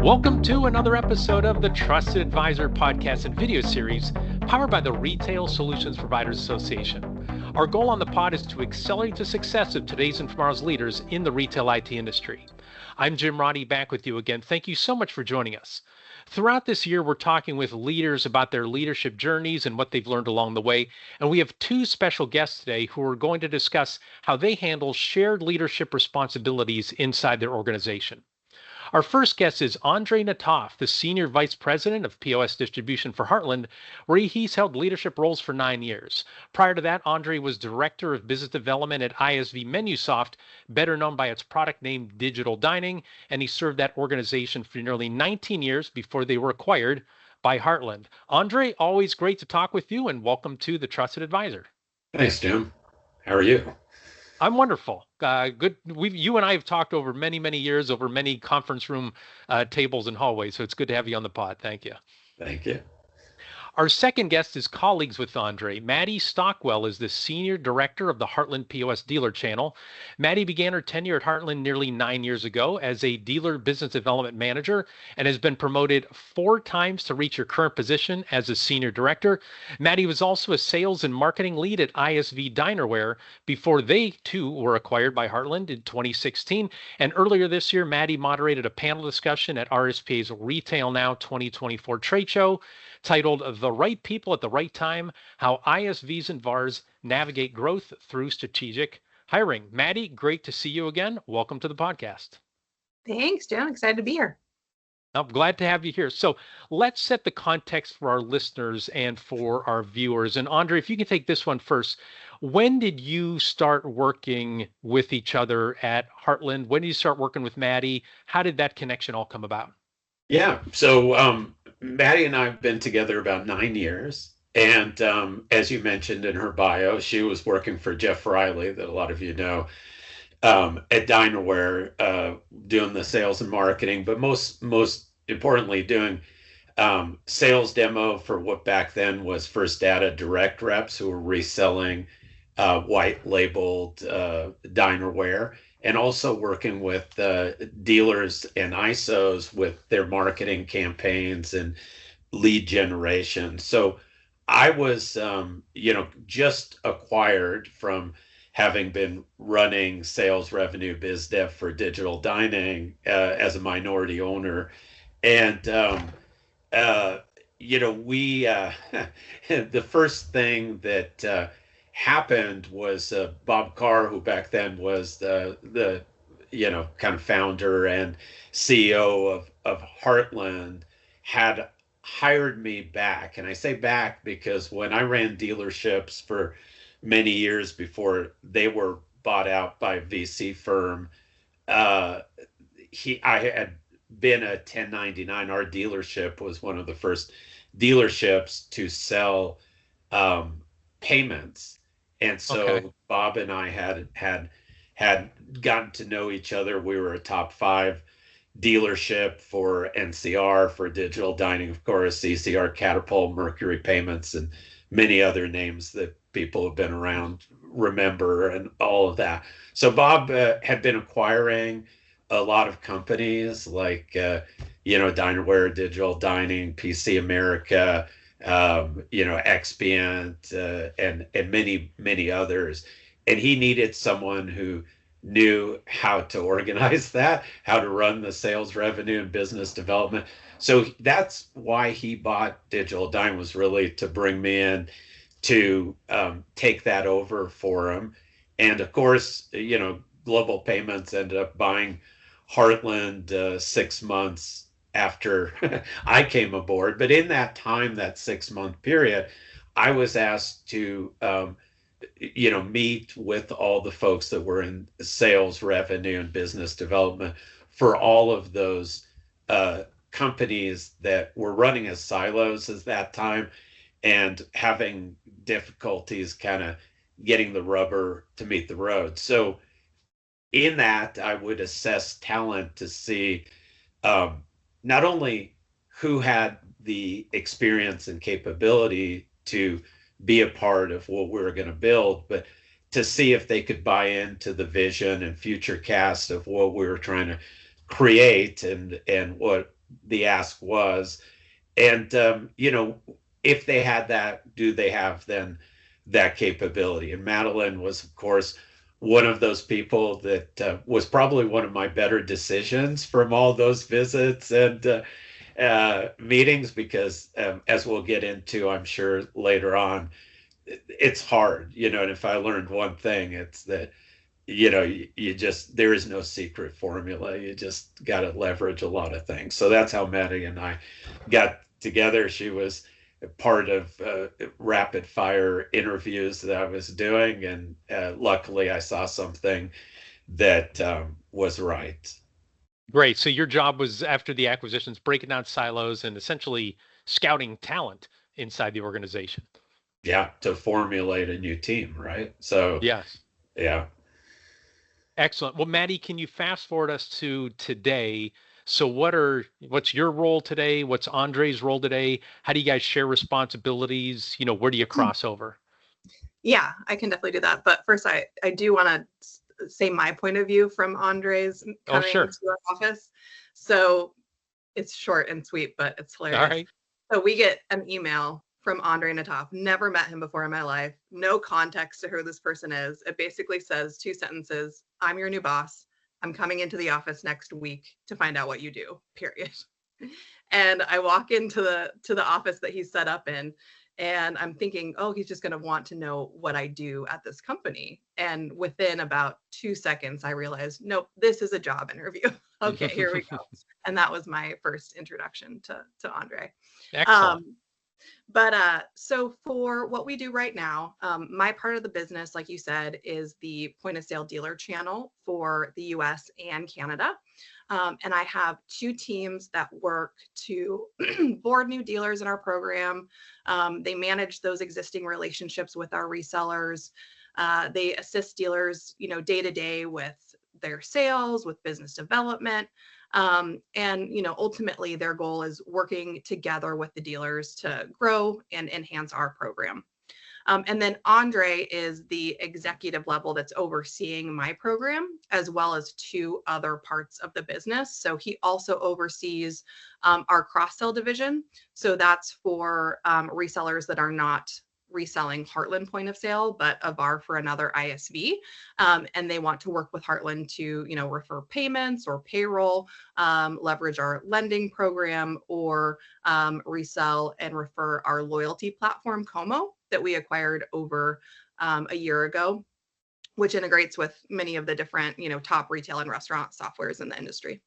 Welcome to another episode of the Trusted Advisor podcast and video series powered by the Retail Solutions Providers Association. Our goal on the pod is to accelerate the success of today's and tomorrow's leaders in the retail IT industry. I'm Jim Roddy, back with you again. Thank you so much for joining us. Throughout this year, we're talking with leaders about their leadership journeys and what they've learned along the way. And we have two special guests today who are going to discuss how they handle shared leadership responsibilities inside their organization. Our first guest is Andre Nataf, the Senior Vice President of POS Distribution for Heartland, where he's held leadership roles for 9 years. Prior to that, Andre was Director of Business Development at ISV MenuSoft, better known by its product name Digital Dining, and he served that organization for nearly 19 years before they were acquired by Heartland. Andre, always great to talk with you, and welcome to the Trusted Advisor. Thanks, Jim. How are you? I'm wonderful. Good. You and I have talked over many, many years, over many conference room tables and hallways. So it's good to have you on the pod. Thank you. Thank you. Our second guest is colleagues with Andre. Maddie Stockwell is the Senior Director of the Heartland POS Dealer Channel. Maddie began her tenure at Heartland nearly 9 years ago as a Dealer Business Development Manager and has been promoted 4 times to reach her current position as a Senior Director. Maddie was also a Sales and Marketing Lead at ISV Dinerware before they, too, were acquired by Heartland in 2016. And earlier this year, Maddie moderated a panel discussion at RSPA's Retail Now 2024 trade show titled The Right People at the Right Time, How ISVs and VARs Navigate Growth Through Strategic Hiring. Maddie, great to see you again. Welcome to the podcast. Thanks, Jim. Excited to be here. I'm glad to have you here. So let's set the context for our listeners and for our viewers. And Andre, if you can take this one first, when did you start working with each other at Heartland? When did you start working with Maddie? How did that connection all come about? Yeah, so Maddie and I have been together about 9 years. And as you mentioned in her bio, she was working for Jeff Riley, that a lot of you know, at Dinerware, doing the sales and marketing, but most importantly, doing sales demo for what back then was First Data direct reps who were reselling white labeled Dinerware, and also working with dealers and ISOs with their marketing campaigns and lead generation. So I was, just acquired from having been running sales revenue biz dev for Digital Dining as a minority owner. And, we, the first thing that happened was Bob Carr, who back then was the kind of founder and CEO of Heartland, had hired me back. And I say back because when I ran dealerships for many years before they were bought out by a VC firm, I had been a 1099. Our dealership was one of the first dealerships to sell payments. And so okay. Bob and I had gotten to know each other. We were a top 5 dealership for NCR, for Digital Dining, of course, ECR, Catapult, Mercury Payments, and many other names that people have been around remember, and all of that. So Bob had been acquiring a lot of companies like, Dinerware, Digital Dining, PC America, Expient, and many others. And he needed someone who knew how to organize that, how to run the sales revenue and business development. So that's why he bought Digital Dining, was really to bring me in to take that over for him. And of course, Global Payments ended up buying Heartland 6 months after I came aboard. But in that time, that 6-month period, I was asked to, meet with all the folks that were in sales, revenue, and business development for all of those companies that were running as silos at that time and having difficulties kind of getting the rubber to meet the road. So in that, I would assess talent to see not only who had the experience and capability to be a part of what we were going to build, but to see if they could buy into the vision and future cast of what we were trying to create and what the ask was. And, if they had that, do they have then that capability? And Madeline was, of course, one of those people that was probably one of my better decisions from all those visits and meetings, because as we'll get into, I'm sure later on, it's hard, and if I learned one thing, it's that, you just, there is no secret formula. You just got to leverage a lot of things. So that's how Maddie and I got together. She was a part of rapid fire interviews that I was doing. And luckily I saw something that was right. Great. So your job was, after the acquisitions, breaking down silos and essentially scouting talent inside the organization. Yeah, to formulate a new team, right? So yes. Yeah. Excellent. Well, Maddie, can you fast forward us to today? So what's your role today? What's Andre's role today? How do you guys share responsibilities? Where do you cross over? Yeah, I can definitely do that. But first, I do want to say my point of view from Andre's coming to our office. So it's short and sweet, but it's hilarious. All right. So we get an email from Andre Nataf. Never met him before in my life. No context to who this person is. It basically says 2 sentences. I'm your new boss. I'm coming into the office next week to find out what you do, period. And I walk into the office that he's set up in, and I'm thinking, oh, he's just going to want to know what I do at this company. And within about 2 seconds, I realized, nope, this is a job interview. Okay, here we go. And that was my first introduction to Andre. Excellent. So for what we do right now, my part of the business, like you said, is the point of sale dealer channel for the US and Canada. And I have 2 teams that work to board new dealers in our program. They manage those existing relationships with our resellers. They assist dealers, day to day with their sales, with business development. Ultimately their goal is working together with the dealers to grow and enhance our program. And then Andre is the executive level that's overseeing my program, as well as 2 other parts of the business. So he also oversees our cross-sell division. So that's for resellers that are not reselling Heartland point of sale, but a VAR for another ISV. And they want to work with Heartland to, refer payments or payroll, leverage our lending program, or resell and refer our loyalty platform, Como, that we acquired over a year ago, which integrates with many of the different, top retail and restaurant softwares in the industry.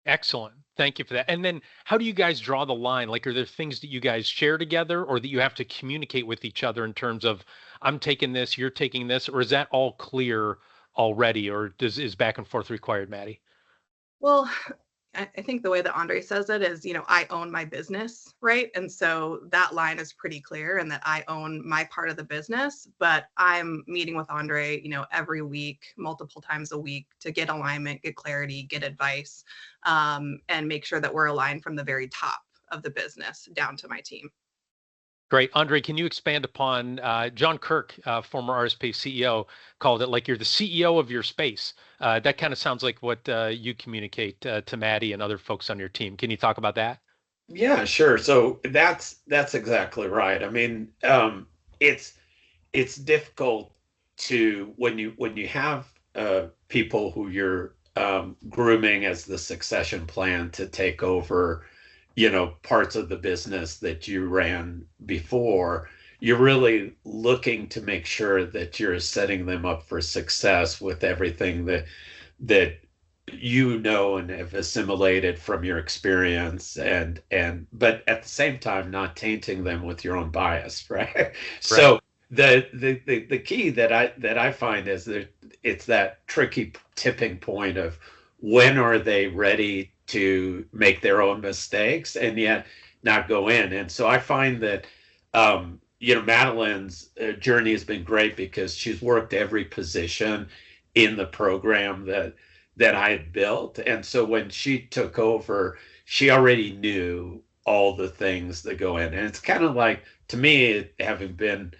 Excellent. Thank you for that. And then how do you guys draw the line? Like, are there things that you guys share together, or that you have to communicate with each other in terms of, I'm taking this, you're taking this, or is that all clear already, or is back and forth required, Maddie? Well, I think the way that Andre says it is, I own my business, right? And so that line is pretty clear, and that I own my part of the business, but I'm meeting with Andre, every week, multiple times a week, to get alignment, get clarity, get advice, and make sure that we're aligned from the very top of the business down to my team. Great. Andre, can you expand upon John Kirk, former RSPA CEO, called it like you're the CEO of your space. That kind of sounds like what you communicate to Maddie and other folks on your team. Can you talk about that? Yeah, sure. So that's exactly right. I mean, it's difficult to, when you have people who you're grooming as the succession plan to take over, parts of the business that you ran before. You're really looking to make sure that you're setting them up for success with everything that and have assimilated from your experience, but at the same time not tainting them with your own bias, right? So the key that I find is that it's that tricky tipping point of, when are they ready to make their own mistakes and yet not go in. And so I find that Madeline's journey has been great, because she's worked every position in the program that I had built. And so when she took over, she already knew all the things that go in. And it's kind of like, to me, having been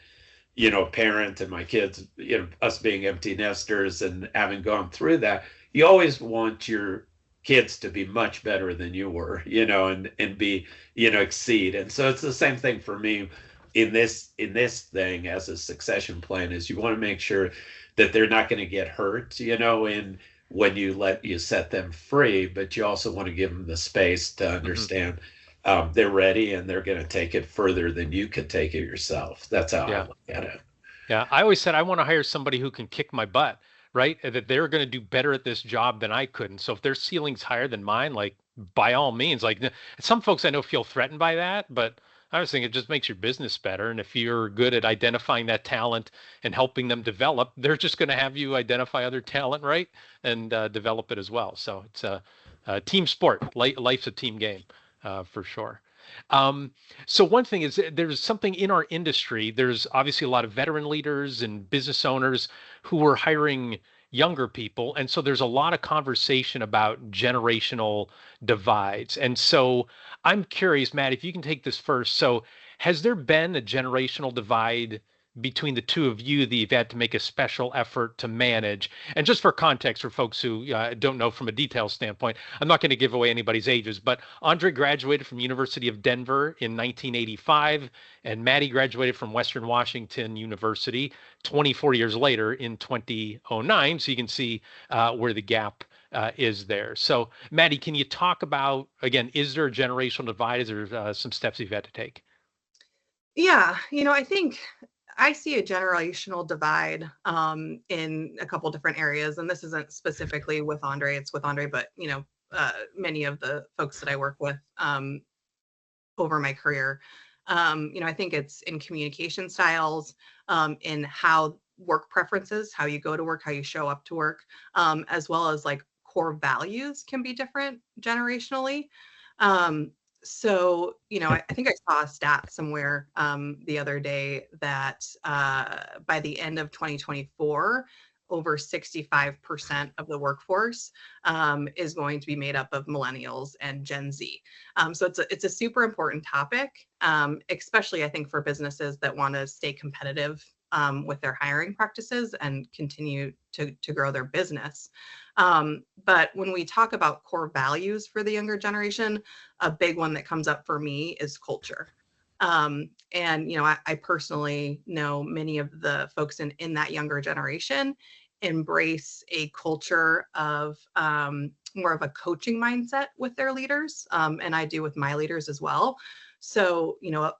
a parent, and my kids, us being empty nesters and having gone through that, you always want your kids to be much better than you were, and be, exceed. And so it's the same thing for me in this thing as a succession plan, is you want to make sure that they're not going to get hurt, in when you set them free, but you also want to give them the space to understand they're ready and they're going to take it further than you could take it yourself. That's how I look at it. Yeah, I always said I want to hire somebody who can kick my butt, right? That they're going to do better at this job than I could. And so if their ceiling's higher than mine, like by all means, like some folks I know feel threatened by that, but I was thinking it just makes your business better. And if you're good at identifying that talent and helping them develop, they're just going to have you identify other talent, right? And develop it as well. So it's a team sport. Life's a team game, for sure. So one thing is there's something in our industry. There's obviously a lot of veteran leaders and business owners who are hiring younger people. And so there's a lot of conversation about generational divides. And so I'm curious, Matt, if you can take this first. So has there been a generational divide between the two of you that you've had to make a special effort to manage? And just for context, for folks who don't know from a detail standpoint, I'm not going to give away anybody's ages, but Andre graduated from University of Denver in 1985, and Maddie graduated from Western Washington University 24 years later in 2009. So you can see where the gap is there. So Maddie, can you talk about, again, is there a generational divide? Is there some steps you've had to take? Yeah, I think I see a generational divide in a couple different areas, and this isn't specifically with Andre, it's with Andre, but many of the folks that I work with over my career, I think it's in communication styles, in how work preferences, how you go to work, how you show up to work, as well as like core values can be different generationally. So, I think I saw a stat somewhere the other day that by the end of 2024, over 65% of the workforce is going to be made up of millennials and Gen Z. So it's a super important topic, especially I think for businesses that want to stay competitive with their hiring practices and continue to grow their business. But when we talk about core values for the younger generation, a big one that comes up for me is culture. And, I personally know many of the folks in that younger generation embrace a culture of more of a coaching mindset with their leaders. And I do with my leaders as well. So,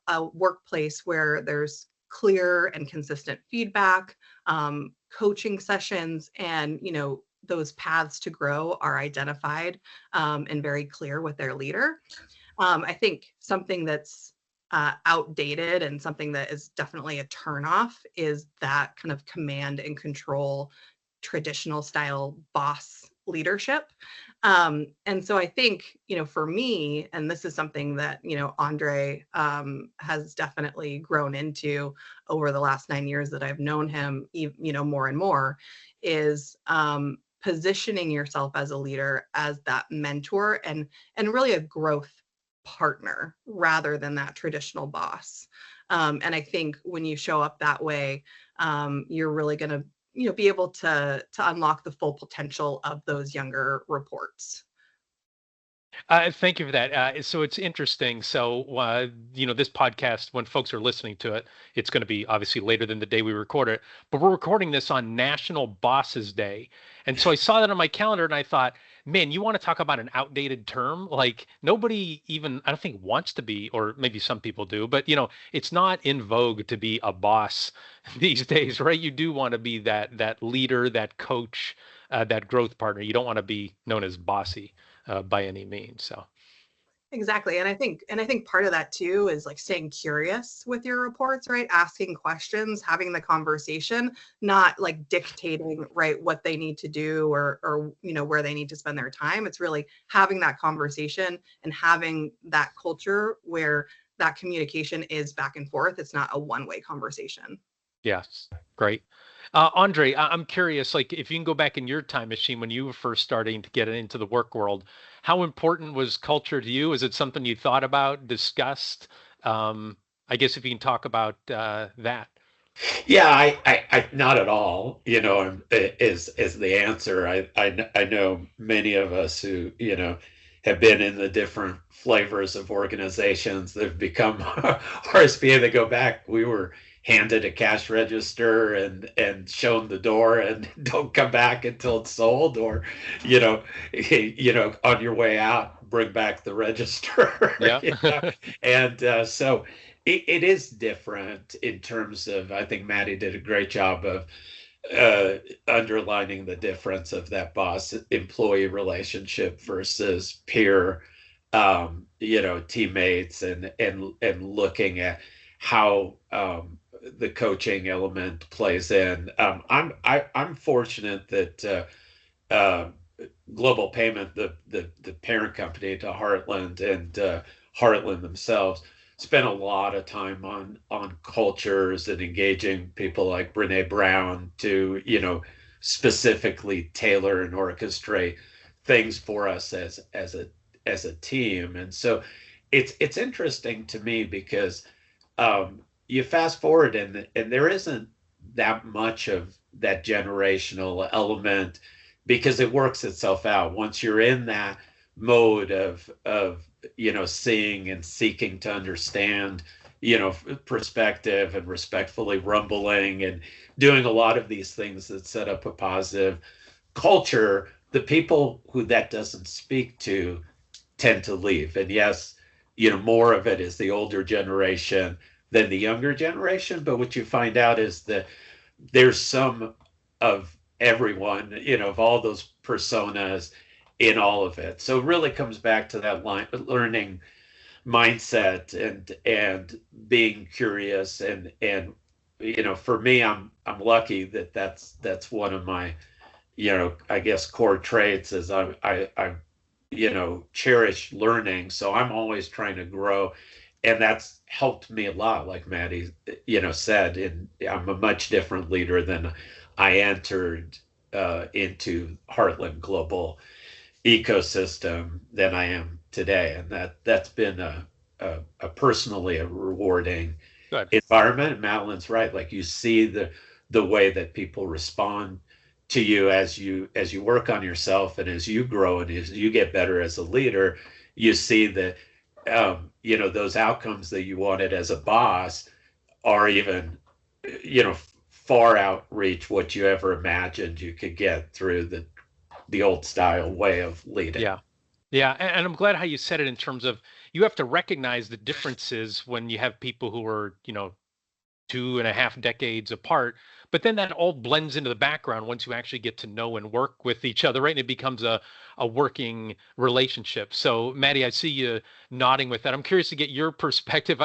a workplace where there's clear and consistent feedback, coaching sessions, and, those paths to grow are identified and very clear with their leader. I think something that's outdated and something that is definitely a turnoff is that kind of command and control, traditional style boss leadership. And so I think, for me, and this is something that, Andre has definitely grown into over the last 9 years that I've known him, more and more, is positioning yourself as a leader, as that mentor, and really a growth partner rather than that traditional boss. And I think when you show up that way, you're really going to be able to unlock the full potential of those younger reports. Thank you for that. So it's interesting. So, this podcast, when folks are listening to it, it's going to be obviously later than the day we record it, but we're recording this on National Bosses Day. And so I saw that on my calendar and I thought, man, you want to talk about an outdated term? Like nobody even, I don't think wants to be, or maybe some people do, but it's not in vogue to be a boss these days, right? You do want to be that leader, that coach, that growth partner. You don't want to be known as bossy by any means. So exactly. And I think part of that too is like staying curious with your reports, right? Asking questions, having the conversation, not like dictating, right, what they need to do or where they need to spend their time. It's really having that conversation and having that culture where that communication is back and forth. It's not a one-way conversation. Yes, great. Andre, I'm curious, like if you can go back in your time machine when you were first starting to get into the work world, how important was culture to you? Is it something you thought about, discussed? I guess if you can talk about that. Yeah, I not at all. Is the answer. I know many of us who have been in the different flavors of organizations that have become RSPA. They go back. We were handed a cash register and shown the door, and don't come back until it's sold, or on your way out, bring back the register. Yeah. And so it is different in terms of, I think Maddie did a great job of underlining the difference of that boss employee relationship versus peer, teammates, and looking at how the coaching element plays in. I'm fortunate that Global Payment, the parent company to Heartland, and Heartland themselves, spent a lot of time on cultures and engaging people like Brene Brown to specifically tailor and orchestrate things for us as a team. And so it's interesting to me because you fast forward, and there isn't that much of that generational element, because it works itself out once you're in that mode of seeing and seeking to understand perspective, and respectfully rumbling and doing a lot of these things that set up a positive culture. The people who that doesn't speak to tend to leave. And yes, more of it is the older generation than the younger generation, but what you find out is that there's some of everyone, of all those personas in all of it. So it really comes back to that learning mindset and being curious, and for me, I'm lucky that that's one of my I guess core traits is I cherish learning, so I'm always trying to grow, and that's helped me a lot, like Maddie said. And I'm a much different leader than I entered into Heartland Global ecosystem than I am today, and that's been a personally a rewarding Good. environment. And Madeline's right; like, you see the way that people respond to you as you work on yourself, and as you grow, and as you get better as a leader. You see that those outcomes that you wanted as a boss are even far outreach what you ever imagined you could get through the old style way of leading. Yeah. Yeah. And I'm glad how you said it in terms of you have to recognize the differences when you have people who are, 2.5 decades apart, but then that all blends into the background once you actually get to know and work with each other, right? And it becomes a working relationship. So Maddie, I see you nodding with that. I'm curious to get your perspective.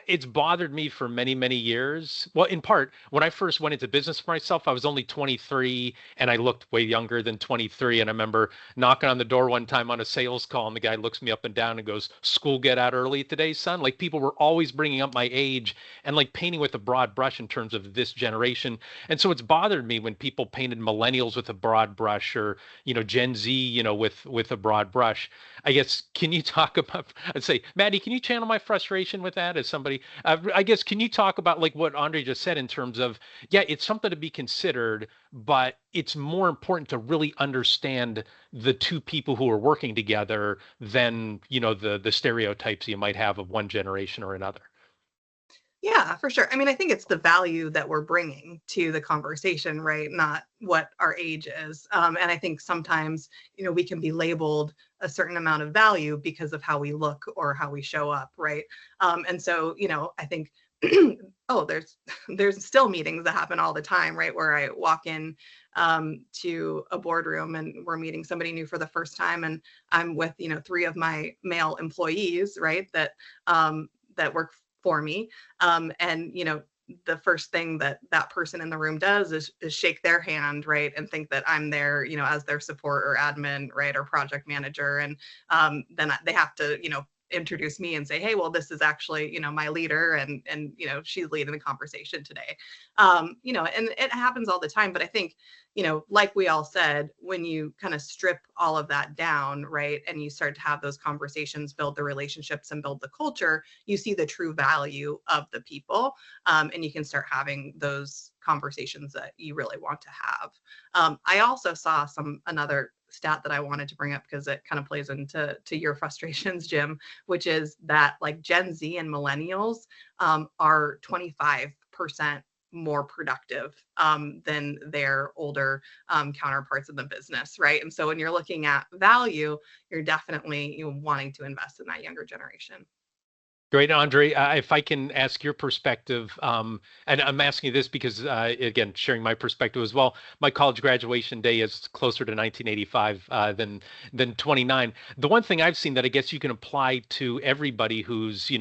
It's bothered me for many, many years. Well, in part, when I first went into business for myself, I was only 23 and I looked way younger than 23. And I remember knocking on the door one time on a sales call, and the guy looks me up and down and goes, "School get out early today, son?" Like, people were always bringing up my age and like painting with a broad brush in terms of this generation. And so it's bothered me when people painted millennials with a broad brush, or, Gen Z, with a broad brush. I guess, can you talk about, I'd say, Maddie, can you channel my frustration with that as somebody, I guess, can you talk about like what Andre just said in terms of, yeah, it's something to be considered, but it's more important to really understand the two people who are working together than, the stereotypes you might have of one generation or another. Yeah, for sure. I mean, I think it's the value that we're bringing to the conversation, right? Not what our age is. And I think sometimes, we can be labeled a certain amount of value because of how we look or how we show up, right? And so, I think, oh, there's still meetings that happen all the time, right? Where I walk in to a boardroom and we're meeting somebody new for the first time, and I'm with, 3 of my male employees, right? That work for me. And, the first thing that person in the room does is shake their hand, right? And think that I'm there, as their support or admin, right? Or project manager. And then they have to, introduce me and say, hey, well, this is actually, my leader, and she's leading the conversation today. And it happens all the time. But I think, like we all said, when you kind of strip all of that down, right, and you start to have those conversations, build the relationships and build the culture, you see the true value of the people, and you can start having those conversations that you really want to have. I also saw another stat that I wanted to bring up because it kind of plays into your frustrations, Jim, which is that like Gen Z and millennials are 25% more productive than their older counterparts in the business, right? And so when you're looking at value, you're definitely wanting to invest in that younger generation. Great, Andre. If I can ask your perspective, and I'm asking you this because, again, sharing my perspective as well. My college graduation day is closer to 1985 than 29. The one thing I've seen that I guess you can apply to everybody who's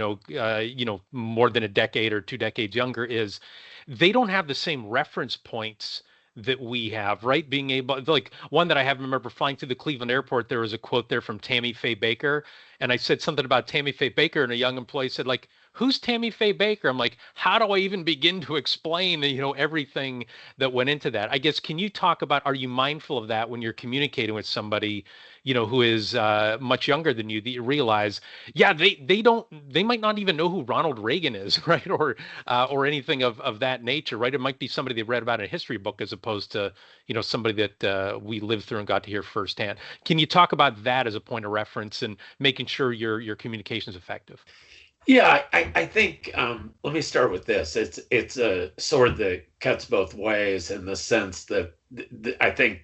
more than a decade or 2 decades younger is they don't have the same reference points that we have, right? Being able, like one that I have, remember flying to the Cleveland airport, there was a quote there from Tammy Faye Baker. And I said something about Tammy Faye Baker, and a young employee said, like, who's Tammy Faye Baker? I'm like, how do I even begin to explain, everything that went into that? I guess, can you talk about, are you mindful of that when you're communicating with somebody, who is much younger than you, that you realize, yeah, they might not even know who Ronald Reagan is, right? Or anything of that nature, right? It might be somebody they read about in a history book as opposed to, somebody that we lived through and got to hear firsthand. Can you talk about that as a point of reference and making sure your communication is effective? Yeah, I think let me start with this. It's a sword that cuts both ways in the sense that I think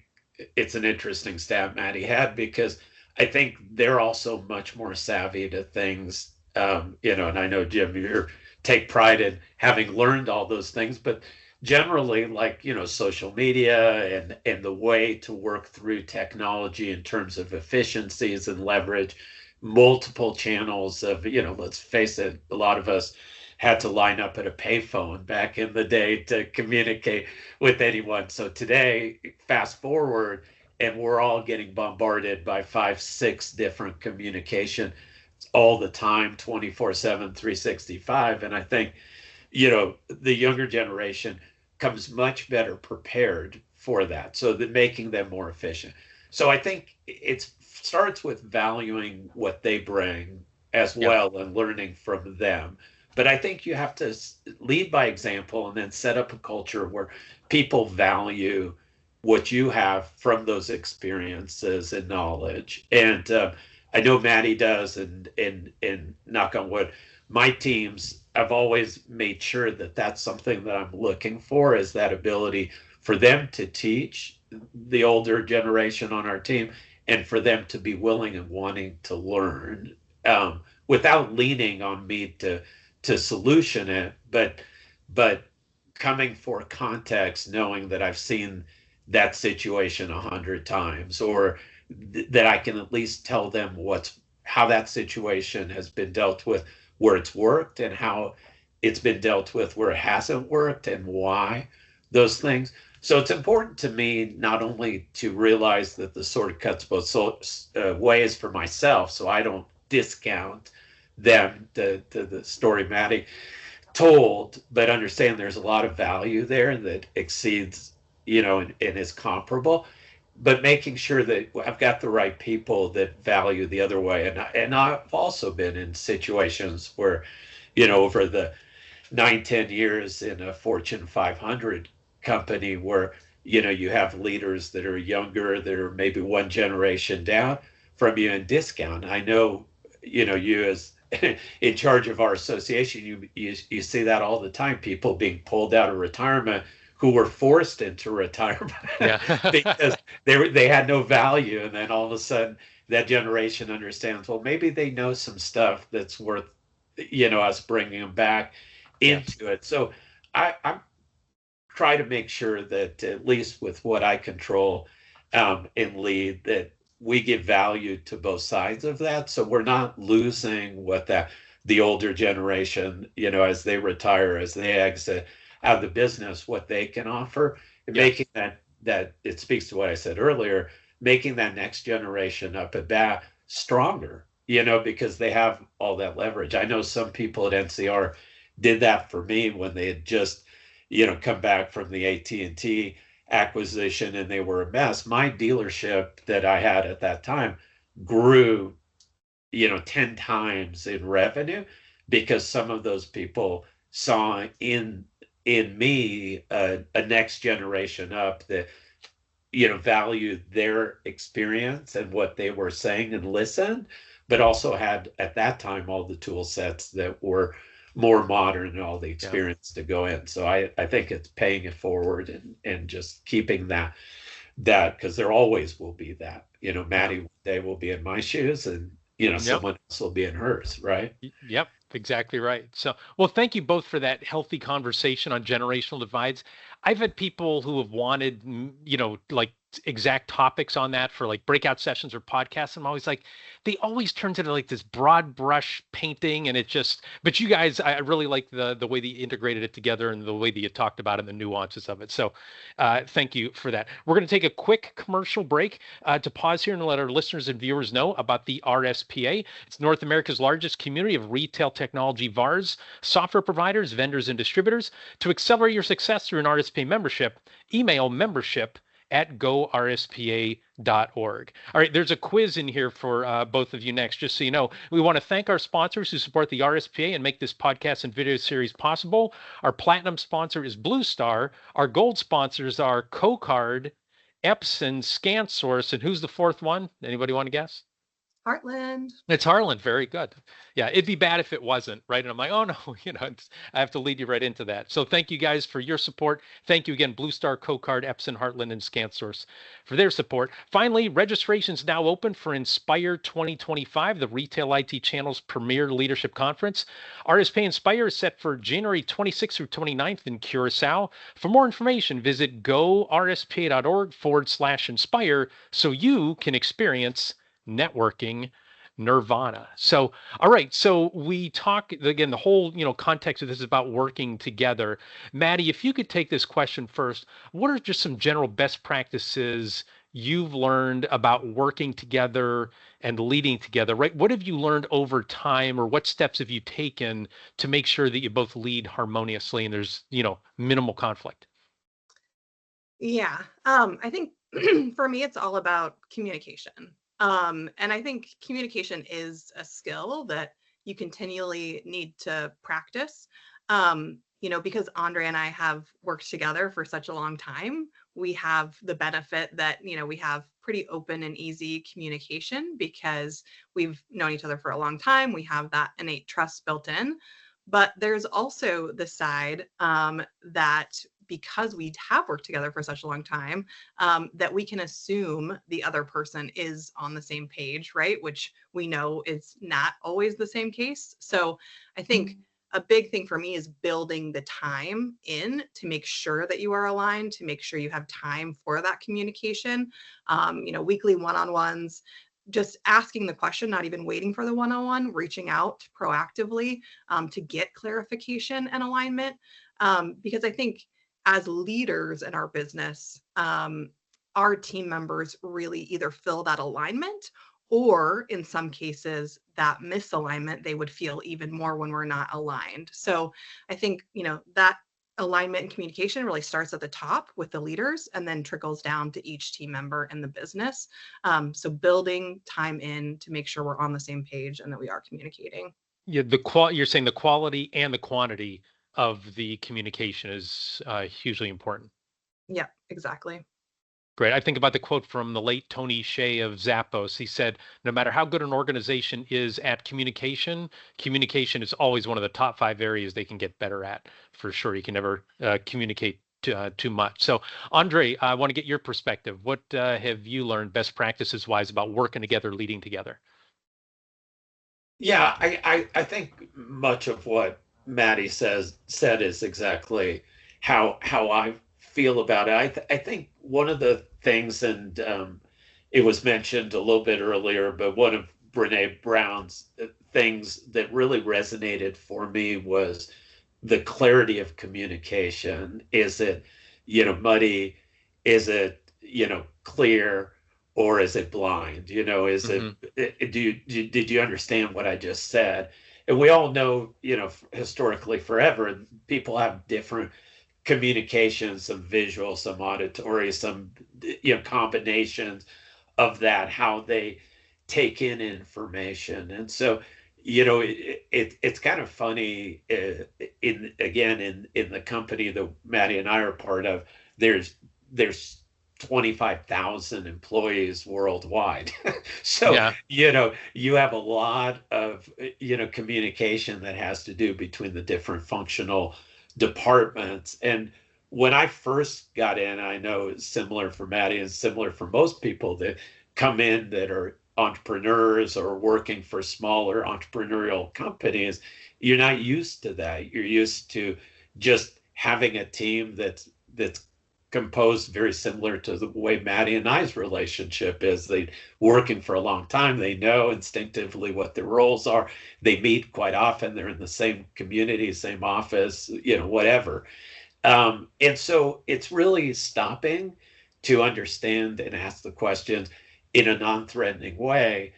it's an interesting stat Maddie had, because I think they're also much more savvy to things. And I know, Jim, you take pride in having learned all those things, but generally, like, social media and the way to work through technology in terms of efficiencies and leverage multiple channels of, let's face it, a lot of us had to line up at a payphone back in the day to communicate with anyone. So today, fast forward, and we're all getting bombarded by 5, 6 different communication all the time, 24/7, 365. And I think, the younger generation comes much better prepared for that, so that making them more efficient. So I think it starts with valuing what they bring as well, and learning from them. But I think you have to lead by example and then set up a culture where people value what you have from those experiences and knowledge. And I know Maddie does, and knock on wood, my teams, I've always made sure that that's something that I'm looking for, is that ability for them to teach the older generation on our team, and for them to be willing and wanting to learn, without leaning on me to solution it, but coming for context, knowing that I've seen that situation 100 times, or that I can at least tell them how that situation has been dealt with, where it's worked, and how it's been dealt with where it hasn't worked, and why those things. So it's important to me not only to realize that the sword cuts both ways for myself, so I don't discount them, the story Maddie told, but understand there's a lot of value there that exceeds, and is comparable, but making sure that I've got the right people that value the other way. And I've also been in situations where, over the 9-10 years in a Fortune 500 company where, you have leaders that are younger, that are maybe one generation down from you in discount. I know, you as in charge of our association, you see that all the time, people being pulled out of retirement who were forced into retirement because they had no value. And then all of a sudden that generation understands, well, maybe they know some stuff that's worth, us bringing them back into it. So I'm try to make sure that, at least with what I control and lead, that we give value to both sides of that. So we're not losing what the older generation, as they retire, as they exit out of the business, what they can offer, and making that it speaks to what I said earlier, making that next generation up at bat stronger, because they have all that leverage. I know some people at NCR did that for me when they had just, come back from the AT&T acquisition and they were a mess. My dealership that I had at that time grew, 10 times in revenue because some of those people saw in me a next generation up that valued their experience and what they were saying and listened, but also had at that time all the tool sets that were more modern and all the experience to go in. So I think it's paying it forward and just keeping that because there always will be that. Maddie one day will be in my shoes and someone else will be in hers, right? Yep, exactly right. So, well, thank you both for that healthy conversation on generational divides. I've had people who have wanted, like exact topics on that for like breakout sessions or podcasts. I'm always like, they always turns into like this broad brush painting, and but you guys, I really like the way that you integrated it together and the way that you talked about it and the nuances of it. So, thank you for that. We're going to take a quick commercial break to pause here and let our listeners and viewers know about the RSPA. It's North America's largest community of retail technology VARs, software providers, vendors, and distributors. To accelerate your success through an RSPA membership, email membership@gorspa.org. All right, there's a quiz in here for both of you next, just so you know. We want to thank our sponsors who support the RSPA and make this podcast and video series possible. Our platinum sponsor is Blue Star. Our gold sponsors are CoCard, Epson, ScanSource, and who's the fourth one? Anybody want to guess? Heartland. It's Heartland. Very good. Yeah, it'd be bad if it wasn't, right? And I'm like, oh no, I have to lead you right into that. So thank you guys for your support. Thank you again, Blue Star, CoCard, Epson, Heartland, and ScanSource for their support. Finally, registration's now open for Inspire 2025, the Retail IT Channel's premier leadership conference. RSPA Inspire is set for January 26th through 29th in Curacao. For more information, visit gorspa.org/inspire so you can experience networking nirvana. So, all right. So we talk again, the whole, context of this is about working together. Maddie, if you could take this question first, what are just some general best practices you've learned about working together and leading together, right? What have you learned over time, or what steps have you taken to make sure that you both lead harmoniously and there's, minimal conflict? Yeah. I think for me, it's all about communication. And I think communication is a skill that you continually need to practice. Because Andre and I have worked together for such a long time, we have the benefit that, we have pretty open and easy communication because we've known each other for a long time. We have that innate trust built in. But there's also the side that because we have worked together for such a long time, that we can assume the other person is on the same page, right? Which we know is not always the same case. So I think a big thing for me is building the time in to make sure that you are aligned, to make sure you have time for that communication, weekly one-on-ones, just asking the question, not even waiting for the one-on-one, reaching out proactively to get clarification and alignment. Because I think as leaders in our business, our team members really either fill that alignment, or in some cases that misalignment they would feel even more when we're not aligned. So I think, that alignment and communication really starts at the top with the leaders and then trickles down to each team member in the business. So building time in to make sure we're on the same page and that we are communicating. Yeah, you're saying the quality and the quantity of the communication is hugely important. Yeah, exactly. Great. I think about the quote from the late Tony Hsieh of Zappos. He said, no matter how good an organization is at communication, communication is always one of the top 5 areas they can get better at, for sure. You can never communicate too much. So, Andre, I want to get your perspective. What have you learned best practices wise about working together, leading together? Yeah, I think much of what Maddie said is exactly how I feel about it. I think one of the things, and it was mentioned a little bit earlier, but one of Brene Brown's things that really resonated for me was the clarity of communication. Is it, muddy? Is it, clear? or is it blind? Is did you understand what I just said? And we all know, historically forever, people have different communications, some visual, some auditory, some, combinations of that, how they take in information. And so, it's kind of funny, in the company that Maddie and I are part of, there's 25,000 employees worldwide. So, Yeah. You have a lot of, communication that has to do between the different functional departments. And when I first got in, I know it's similar for Maddie and similar for most people that come in that are entrepreneurs or working for smaller entrepreneurial companies. You're not used to that. You're used to just having a team that's composed very similar to the way Maddie and I's relationship is. They working for a long time. They know instinctively what their roles are. They meet quite often. They're in the same community, same office, whatever. And so it's really stopping to understand and ask the questions in a non-threatening way,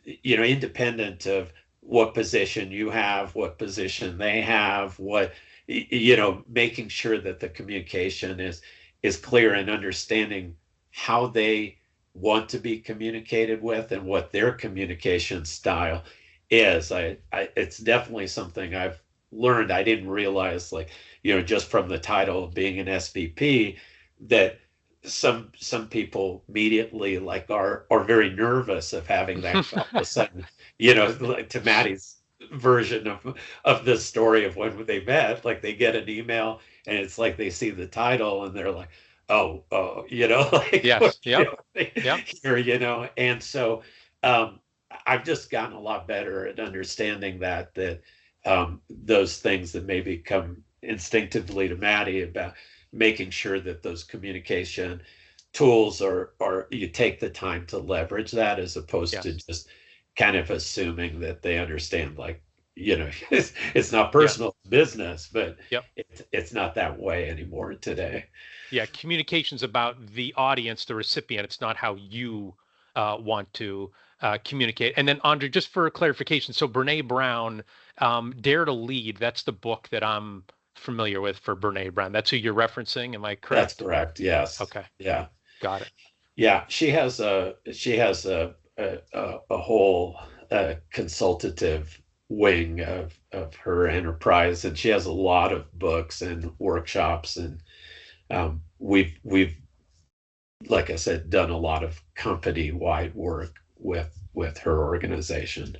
independent of what position you have, what position they have, making sure that the communication is clear and understanding how they want to be communicated with and what their communication style is. It's definitely something I've learned. I didn't realize, just from the title of being an SVP, that some people immediately are very nervous of having that all of a sudden, to Maddie's version of this story of when they met, they get an email and it's like they see the title and they're like, oh, Yes. Yep. Here, and so I've just gotten a lot better at understanding that those things that maybe come instinctively to Maddie about making sure that those communication tools are you take the time to leverage that, as opposed to just kind of assuming that they understand, it's not personal business, but it's not that way anymore today. Yeah, communication's about the audience, the recipient. It's not how you want to communicate. And then, Andre, just for clarification, so Brene Brown, Dare to Lead, that's the book that I'm familiar with for Brene Brown. That's who you're referencing, am I correct? That's correct, yes. Okay. Yeah. Got it. Yeah, she has a whole consultative wing of her enterprise, and she has a lot of books and workshops, and we've like I said, done a lot of company-wide work with her organization.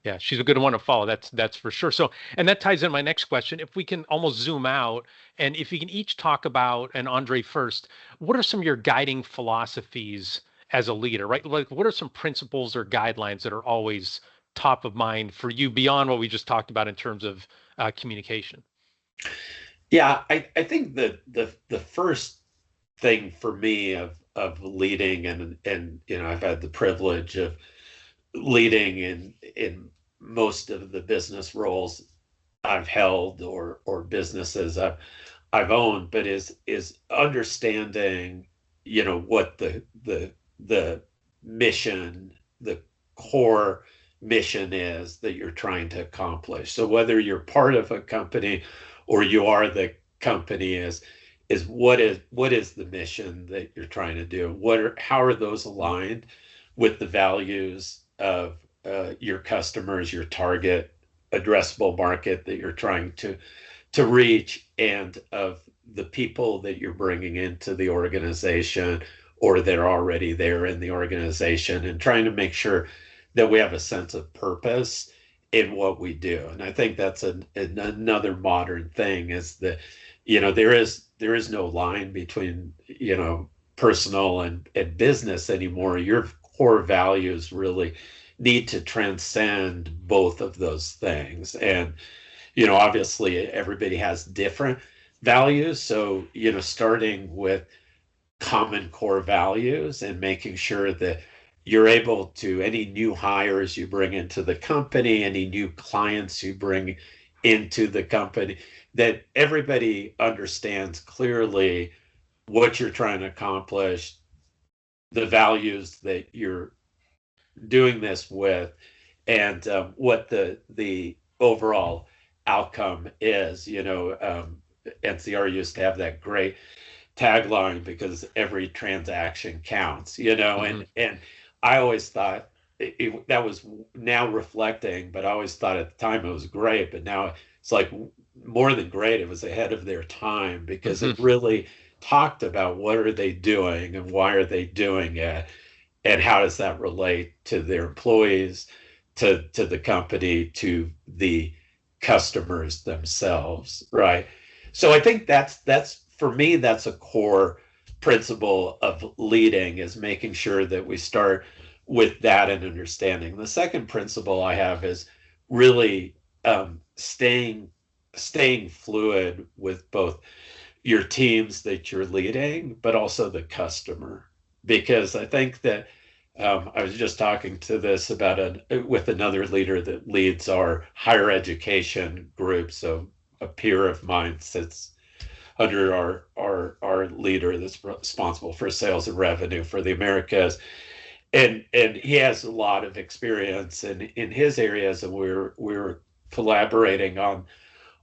Yeah, she's a good one to follow. That's for sure. So, and that ties in my next question. If we can almost zoom out, and if you can each talk about, and Andre first, what are some of your guiding philosophies as a leader, right? What are some principles or guidelines that are always top of mind for you beyond what we just talked about in terms of communication? Yeah, I think the first thing for me of leading, and I've had the privilege of leading in most of the business roles I've held or businesses I've owned, but is understanding, what the mission, the core mission is that you're trying to accomplish. So whether you're part of a company or you are the company, is what is the mission that you're trying to do? How are those aligned with the values of your customers, your target addressable market that you're trying to reach, and of the people that you're bringing into the organization or they're already there in the organization, and trying to make sure that we have a sense of purpose in what we do. And I think that's another modern thing, is that there is no line between personal and business anymore. Your core values really need to transcend both of those things. And obviously everybody has different values, so starting with common core values and making sure that you're able to, any new hires you bring into the company, any new clients you bring into the company, that everybody understands clearly what you're trying to accomplish, the values that you're doing this with, and what the overall outcome is. NCR used to have that great tagline, because every transaction counts. And I always thought that was, now reflecting, but I always thought at the time it was great, but now it's like more than great, it was ahead of their time, because it really talked about what are they doing and why are they doing it, and how does that relate to their employees, to the company, to the customers themselves, right? So I think that's for me, that's a core principle of leading, is making sure that we start with that and understanding. The second principle I have is really staying fluid with both your teams that you're leading, but also the customer. Because I think that I was just talking to this about with another leader that leads our higher education group. So a peer of mine sits under our leader that's responsible for sales and revenue for the Americas, and he has a lot of experience in his areas, and we were collaborating on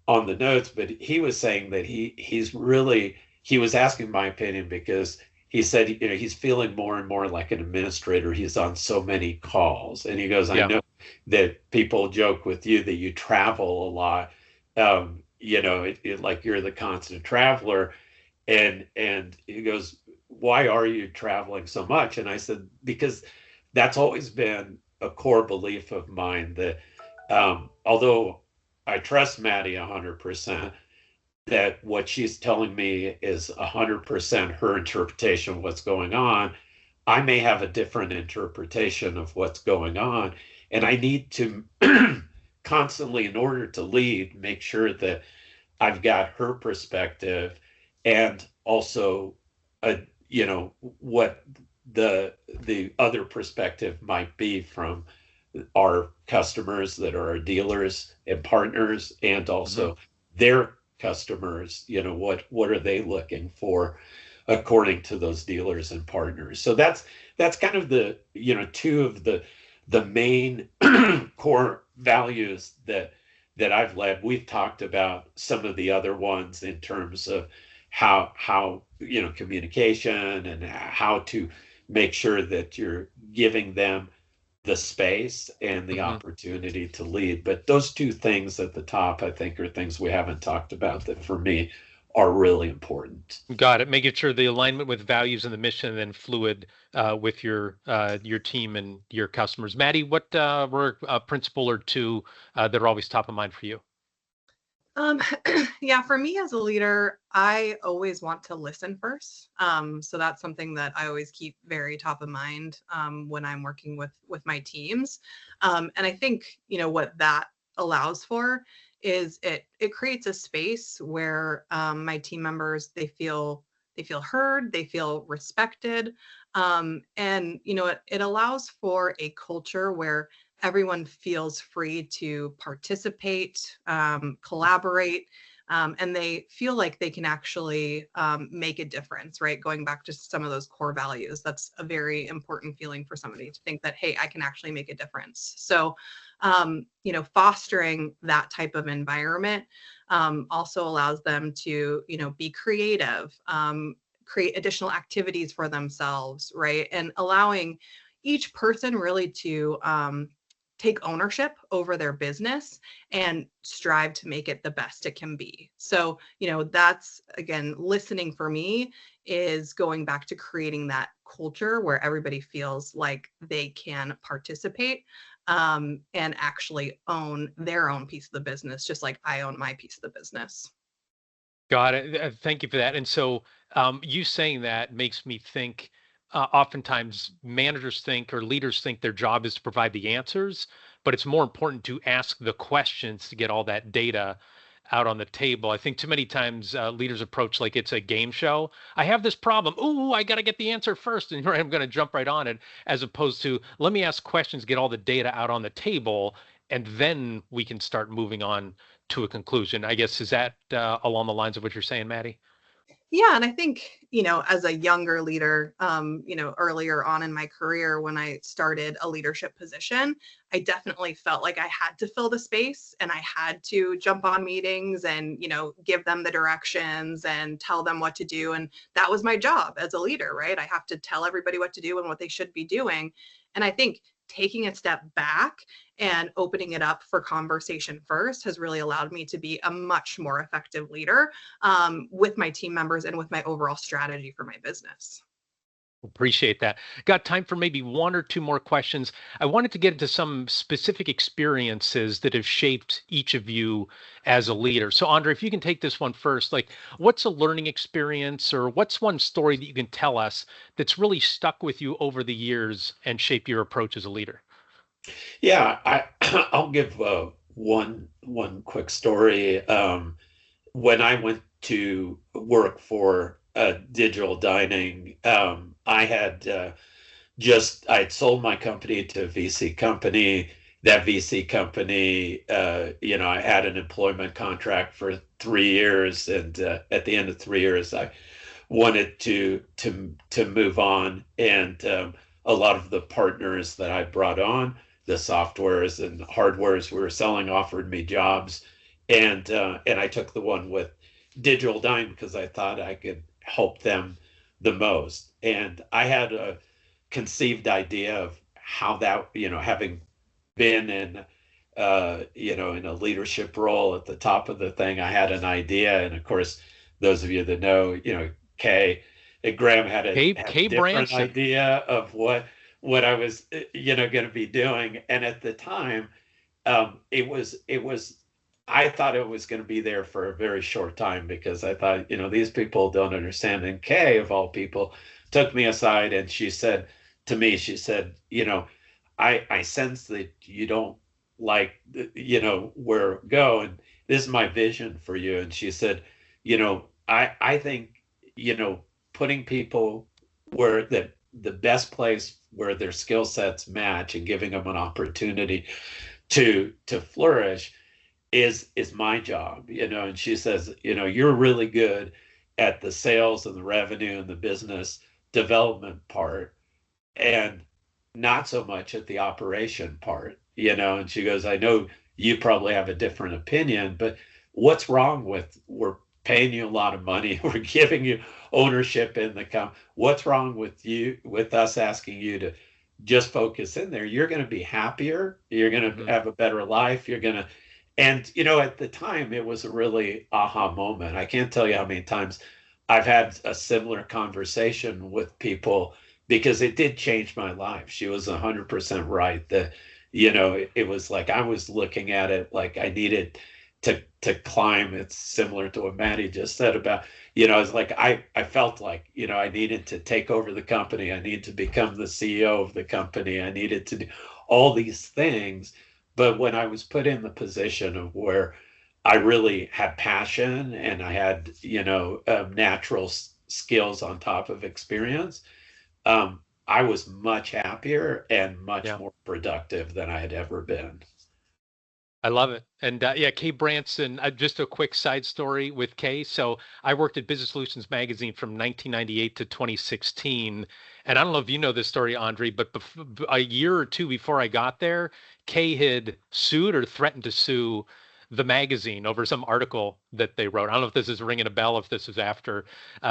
the notes. But he was saying that he was asking my opinion, because he said, he's feeling more and more like an administrator. He's on so many calls, and he goes, I know that people joke with you that you travel a lot. Like you're the constant traveler, and he goes, why are you traveling so much? And I said, because that's always been a core belief of mine, that although I trust Maddie 100%, that what she's telling me is 100% her interpretation of what's going on. I may have a different interpretation of what's going on, and I need to constantly, in order to lead, make sure that I've got her perspective, and also what the other perspective might be from our customers that are our dealers and partners, and also their customers. What are they looking for according to those dealers and partners? So that's kind of the two of the main core values that I've led. We've talked about some of the other ones in terms of how communication, and how to make sure that you're giving them the space and the opportunity to lead. But those two things at the top, I think, are things we haven't talked about that for me are really important. Got it. Making sure the alignment with values and the mission, and then fluid with your team and your customers. Maddie, what were a principle or two that are always top of mind for you? Yeah, for me as a leader, I always want to listen first. So that's something that I always keep very top of mind when I'm working with my teams. And I think, what that allows for is it creates a space where my team members, they feel heard, they feel respected. And it allows for a culture where everyone feels free to participate, collaborate, and they feel like they can actually make a difference, right? Going back to some of those core values, that's a very important feeling for somebody to think that, hey, I can actually make a difference. So, fostering that type of environment also allows them to, be creative, create additional activities for themselves, right? And allowing each person really to take ownership over their business and strive to make it the best it can be. So, that's, again, listening for me is going back to creating that culture where everybody feels like they can participate and actually own their own piece of the business, just like I own my piece of the business. Got it. Thank you for that. And so you saying that makes me think, oftentimes managers think, or leaders think, their job is to provide the answers, but it's more important to ask the questions to get all that data out on the table. I think too many times leaders approach like it's a game show. I have this problem. Ooh, I got to get the answer first, and I'm going to jump right on it, as opposed to, let me ask questions, get all the data out on the table, and then we can start moving on to a conclusion. I guess, is that along the lines of what you're saying, Maddie? Yeah, and I think, as a younger leader, earlier on in my career when I started a leadership position, I definitely felt like I had to fill the space and I had to jump on meetings and, give them the directions and tell them what to do. And that was my job as a leader, right? I have to tell everybody what to do and what they should be doing. And I think taking a step back and opening it up for conversation first has really allowed me to be a much more effective leader with my team members and with my overall strategy for my business. Appreciate that. Got time for maybe one or two more questions. I wanted to get into some specific experiences that have shaped each of you as a leader. So, Andre, if you can take this one first, like what's a learning experience or what's one story that you can tell us that's really stuck with you over the years and shaped your approach as a leader? Yeah, I'll give one quick story. When I went to work for digital dining, I had I'd sold my company to a VC company. That VC company, I had an employment contract for 3 years, and at the end of 3 years, I wanted to move on. And a lot of the partners that I brought on, the softwares and hardwares we were selling, offered me jobs, and I took the one with digital dime because I thought I could help them the most. And I had a conceived idea of how that, having been in a leadership role at the top of the thing, I had an idea. And of course, those of you that know, Kay and Graham had a different Branson. idea of what I was, going to be doing. And at the time, it was I thought it was going to be there for a very short time because I thought, these people don't understand. And Kay, of all people, took me aside and she said to me, I sense that you don't like, where go. And this is my vision for you. And she said, I think, putting people where the best place where their skill sets match and giving them an opportunity to flourish is my job, and she says, you're really good at the sales and the revenue and the business development part and not so much at the operation part, and she goes, I know you probably have a different opinion, but what's wrong with, we're paying you a lot of money, we're giving you ownership in the company, what's wrong with us asking you to just focus in there? You're going to be happier, you're going to have a better life, you're going to. And, at the time, it was a really aha moment. I can't tell you how many times I've had a similar conversation with people because it did change my life. She was 100% right that, it was like I was looking at it like I needed to climb. It's similar to what Maddie just said about, it's like I felt like, I needed to take over the company. I needed to become the CEO of the company. I needed to do all these things. But when I was put in the position of where I really had passion and I had, natural skills on top of experience, I was much happier and much more productive than I had ever been. I love it. And Kay Branson, just a quick side story with Kay. So I worked at Business Solutions Magazine from 1998 to 2016. And I don't know if you know this story, Andre, but a year or two before I got there, Kay had sued or threatened to sue the magazine over some article that they wrote. I don't know if this is ringing a bell, if this is after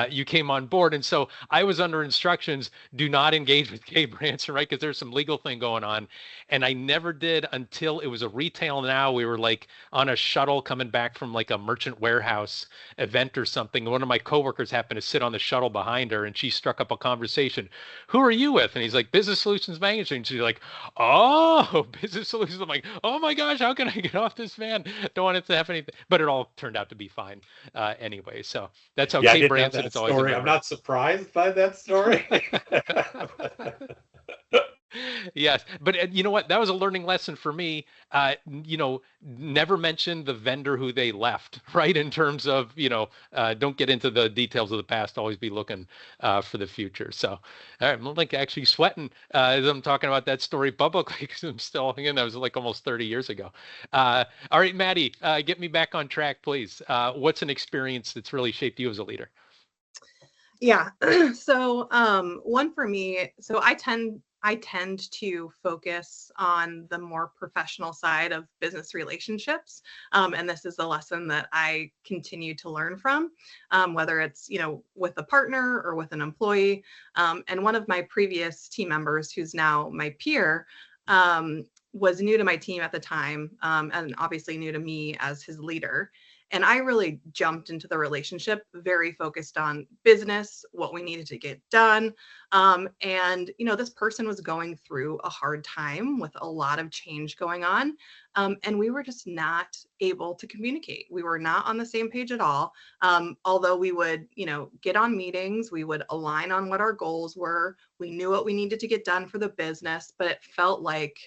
you came on board. And so I was under instructions, do not engage with Kay Branson, right? Because there's some legal thing going on. And I never did until it was a Retail Now. We were like on a shuttle coming back from like a merchant warehouse event or something. One of my coworkers happened to sit on the shuttle behind her and she struck up a conversation. Who are you with? And he's like, Business Solutions Magazine. She's like, oh, Business Solutions. I'm like, oh my gosh, how can I get off this van? Don't want it to have anything, but it all turned out to be fine anyway. So that's how Kay Branson. It's always. I'm not surprised by that story. Yes, but you know what? That was a learning lesson for me. Never mention the vendor who they left, right? In terms of, don't get into the details of the past. Always be looking for the future. So, all right, I'm like actually sweating as I'm talking about that story publicly because I'm still, again, that was like almost 30 years ago. All right, Maddie, get me back on track, please. What's an experience that's really shaped you as a leader? Yeah. So one for me, so I tend to focus on the more professional side of business relationships. And this is a lesson that I continue to learn from, whether it's, with a partner or with an employee. And one of my previous team members, who's now my peer, was new to my team at the time, and obviously new to me as his leader. And I really jumped into the relationship very focused on business, what we needed to get done. And, this person was going through a hard time with a lot of change going on. And we were just not able to communicate. We were not on the same page at all. Although we would, get on meetings, we would align on what our goals were. We knew what we needed to get done for the business, but it felt like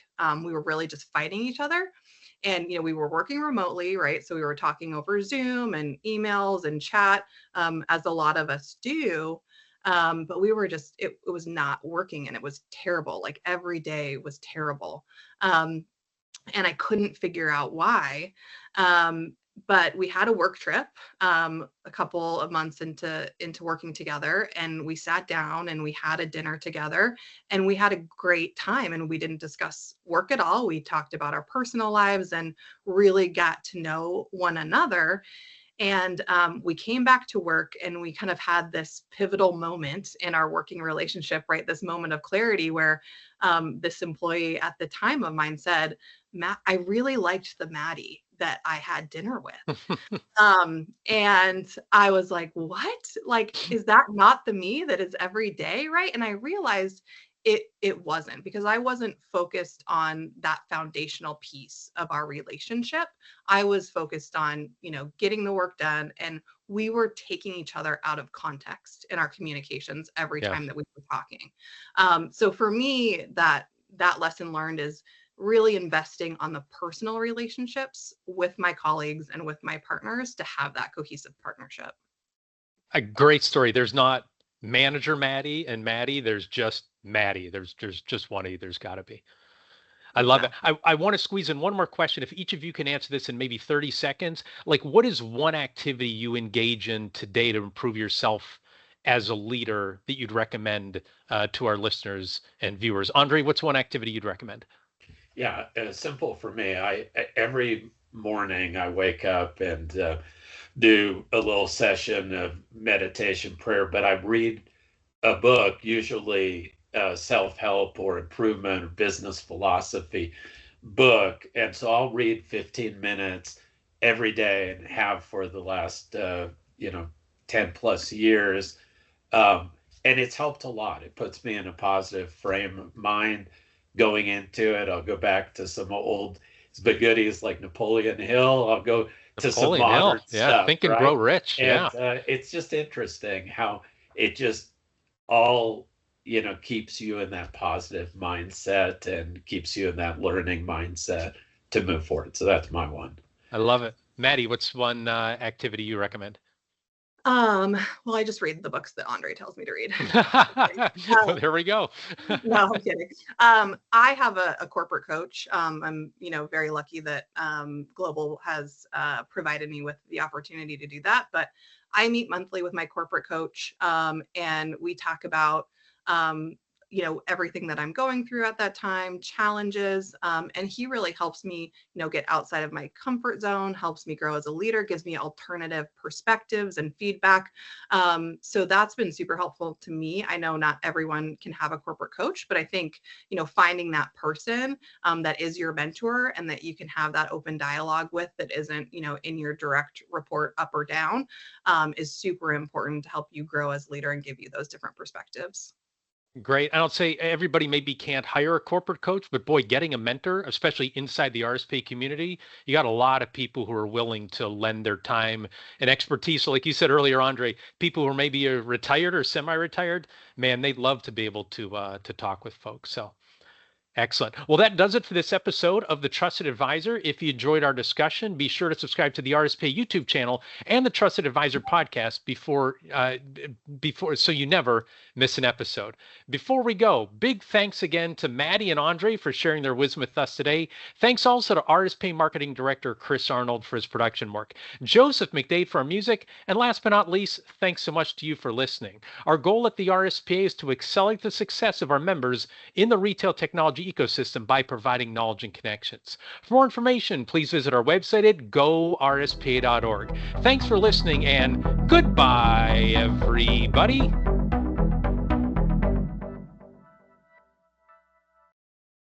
we were really just fighting each other. And we were working remotely, right? So we were talking over Zoom and emails and chat, as a lot of us do. But we were just, it was not working, and it was terrible. Like every day was terrible. And I couldn't figure out why. But we had a work trip a couple of months into working together, and we sat down and we had a dinner together, and we had a great time, and we didn't discuss work at all. We talked about our personal lives and really got to know one another. And we came back to work, and we kind of had this pivotal moment in our working relationship, right? This moment of clarity where this employee at the time of mine said, Matt, I really liked the Maddie that I had dinner with. And I was like, what? Like, is that not the me that is every day? Right. And I realized it wasn't, because I wasn't focused on that foundational piece of our relationship. I was focused on, getting the work done, and we were taking each other out of context in our communications every time that we were talking. So for me, that lesson learned is really investing on the personal relationships with my colleagues and with my partners to have that cohesive partnership. A great story. There's not manager Maddie and Maddie. There's just Maddie. There's just one. There's got to be. I love it. I want to squeeze in one more question. If each of you can answer this in maybe 30 seconds, like, what is one activity you engage in today to improve yourself as a leader that you'd recommend to our listeners and viewers? Andre, what's one activity you'd recommend? Yeah, simple for me. Every morning I wake up and do a little session of meditation prayer, but I read a book, usually self-help or improvement or business philosophy book. And so I'll read 15 minutes every day, and have for the last 10 plus years. And it's helped a lot. It puts me in a positive frame of mind going into it. I'll go back to some old spaghettis like Napoleon Hill. I'll go to some modern stuff. Think and right? Grow Rich. And it's just interesting how it just all keeps you in that positive mindset and keeps you in that learning mindset to move forward. So that's my one. I love it. Maddie, what's one activity you recommend? Well, I just read the books that Andre tells me to read. There we go. No, I'm kidding. I have a corporate coach. I'm, very lucky that Global has provided me with the opportunity to do that. But I meet monthly with my corporate coach, and we talk about everything that I'm going through at that time, challenges. And he really helps me, get outside of my comfort zone, helps me grow as a leader, gives me alternative perspectives and feedback. So that's been super helpful to me. I know not everyone can have a corporate coach, but I think, finding that person that is your mentor and that you can have that open dialogue with, that isn't, in your direct report up or down, is super important to help you grow as a leader and give you those different perspectives. Great. I don't say everybody maybe can't hire a corporate coach, but boy, getting a mentor, especially inside the RSPA community, you got a lot of people who are willing to lend their time and expertise. So like you said earlier, Andre, people who are maybe retired or semi-retired, man, they'd love to be able to talk with folks. So Excellent. Well, that does it for this episode of The Trusted Advisor. If you enjoyed our discussion, be sure to subscribe to the RSPA YouTube channel and the Trusted Advisor podcast before so you never miss an episode. Before we go, big thanks again to Maddie and Andre for sharing their wisdom with us today. Thanks also to RSPA Marketing Director Chris Arnold for his production work, Joseph McDade for our music, and last but not least, thanks so much to you for listening. Our goal at the RSPA is to accelerate the success of our members in the retail technology ecosystem by providing knowledge and connections. For more information, please visit our website at gorspa.org. Thanks for listening, and goodbye, everybody.